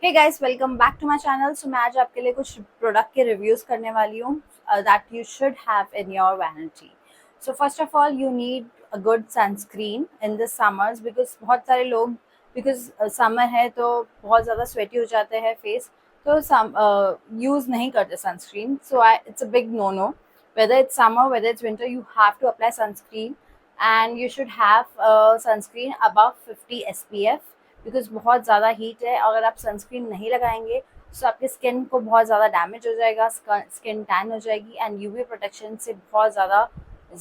Hey guys, welcome back to my channel. So मैं आज आपके लिए कुछ प्रोडक्ट के रिव्यूज करने वाली हूँ that you should have in your vanity. So first of all you need a good sunscreen in this summers, because बहुत सारे लोग बिकॉज समर है तो बहुत ज़्यादा स्वेटी हो जाते हैं फेस, तो यूज़ नहीं करते sunscreen. So it's a big no no, whether it's summer, whether it's winter, you have to apply sunscreen, and you should have sunscreen above 50 SPF, because बहुत ज़्यादा हीट है। अगर आप सनस्क्रीन नहीं लगाएंगे तो आपकी स्किन को बहुत ज़्यादा डैमेज हो जाएगा, स्किन टैन हो जाएगी, एंड यूवी प्रोटेक्शन से बहुत ज़्यादा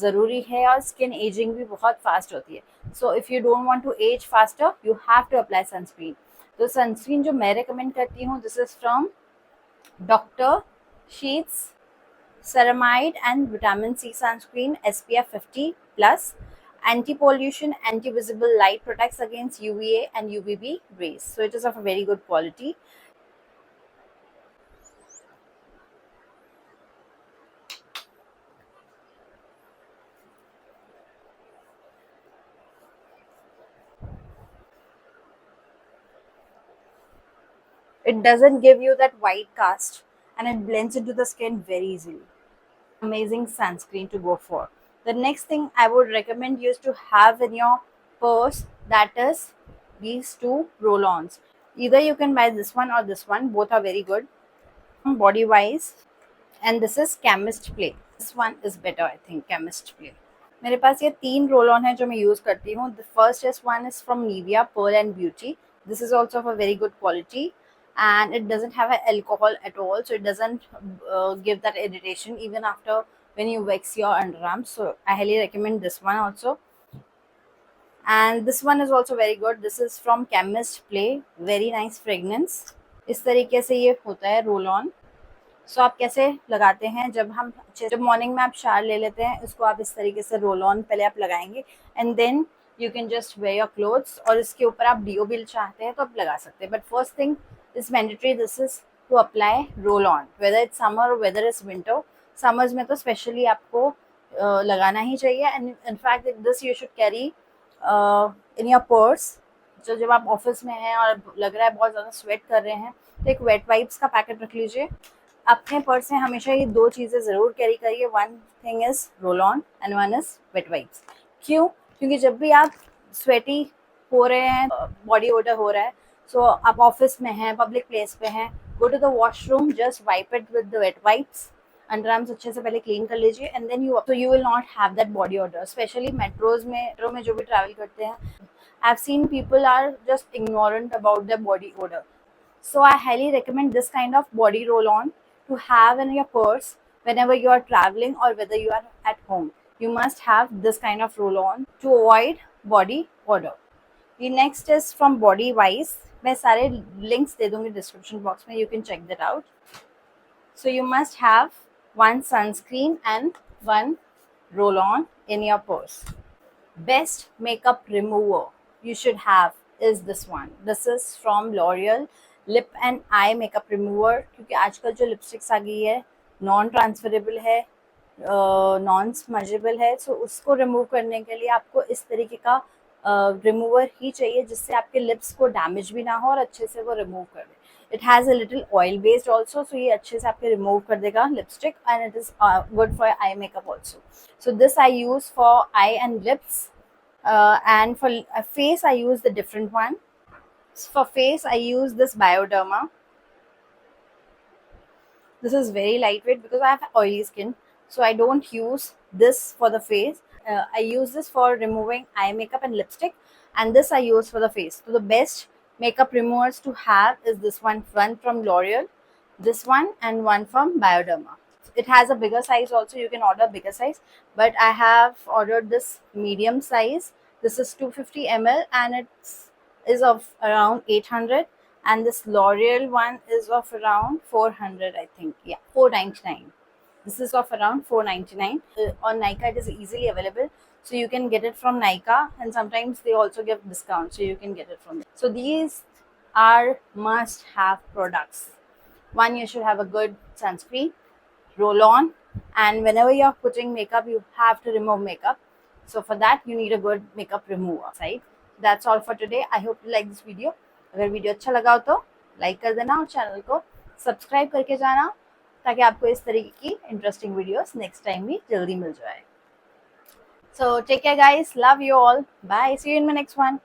ज़रूरी है, और स्किन एजिंग भी बहुत फास्ट होती है। So if you don't want to age faster, you have to apply sunscreen. तो सनस्क्रीन जो मैं रिकमेंड करती हूँ, this is from doctor Sheth's ceramide and vitamin C sunscreen, SPF 50 plus, anti-pollution, anti-visible light, protects against UVA and UVB rays. So it is of a very good quality. It doesn't give you that white cast, and it blends into the skin very easily. Amazing sunscreen to go for. The next thing I would recommend you is to have in your purse, that is these two roll-ons. Either you can buy this one or this one, both are very good body wise. And this is Chemist Play. This one is better, I think, Chemist Play. मेरे पास ये 3 roll on है जो मैं use करती हूँ. The first is one is from Nivea Pearl and Beauty. This is also of a very good quality, and it doesn't have alcohol at all, so it doesn't give that irritation even after when you wax your underarms. So I highly recommend this one also. And this one is also very good. This is from Chemist Play. Very nice fragrance. इस तरीके से ये होता है roll on. सो आप कैसे लगाते हैं, जब मॉर्निंग में आप शावर ले लेते हैं, इसको आप इस तरीके से रोल ऑन पहले आप लगाएंगे, and then you can just wear your clothes, और इसके ऊपर आप डीओ बिल चाहते हैं तो आप लगा सकते हैं. But first thing is mandatory, this is to apply roll on, whether it's summer और वेदर इट्स विंटर. समर्स में तो स्पेशली आपको लगाना ही चाहिए, and in fact this you should carry in your purse. तो जब आप ऑफिस में हैं और लग रहा है बहुत ज़्यादा स्वेट कर रहे हैं, तो एक वेट वाइप्स का पैकेट रख लीजिए. अपने पर्स में हमेशा ये 2 चीज़ें ज़रूर कैरी करिए. One thing is roll on and one is wet wipes. क्यों? क्योंकि जब भी आप स्वेटी हो रहे हैं, बॉडी ओडर हो रहा है, सो आप ऑफिस में हैं, पब्लिक प्लेस पे हैं, go to the washroom, just wipe it with the wet wipes. Underarms अच्छे से पहले क्लीन कर लीजिए, and then you will not have that body odour. Specially metro में जो भी ट्रैवल करते हैं, I have seen people are just ignorant about their body odor. So I highly recommend this kind of body roll on to have in your purse whenever you are traveling or whether you are at home. You must have this kind of roll on to avoid body odor. The next is from Body Wise. मैं सारे links दे दूंगी description box में, you can check that out. So you must have one sunscreen and one roll on in your purse. Best makeup remover you should have is this one. This is from L'Oreal lip and eye makeup remover. क्योंकि आजकल जो lipsticks आ गई है, non transferable है, non स्मजेबल है, सो उसको remove करने के लिए आपको इस तरीके का रिमूवर ही चाहिए, जिससे आपके लिप्स को डैमेज भी ना हो और अच्छे से वो रिमूव कर दे. It has a little oil based also, so ये अच्छे से आपके रिमूव कर देगा lipstick, and it is good for eye makeup also. So this I use for eye and lips, and for face I use the different one. For face I use this Bioderma. This is very lightweight because I have oily skin, so I don't use this for the face. I use this for removing eye makeup and lipstick, and this I use for the face. So the best makeup removers to have is this one from L'Oreal, this one, and one from Bioderma. It has a bigger size also, you can order bigger size, but I have ordered this medium size. This is 250 ml and it's is of around 800, and this L'Oreal one is of around 400, I think. Yeah, 499. This is of around 499. On Nykaa it is easily available, so you can get it from Nykaa, and sometimes they also give discount, so you can get it from there. So these are must have products. One, you should have a good sunscreen, roll on, and whenever you're putting makeup, you have to remove makeup. So for that you need a good makeup remover, right? That's all for today. I hope you like this video. अगर video अच्छा लगा हो तो like कर देना और channel को subscribe करके जाना, ताकि आपको इस तरीके की इंटरेस्टिंग वीडियोस नेक्स्ट टाइम भी जल्दी मिल जाए. So take care guys, love you all, bye, see you in my next one.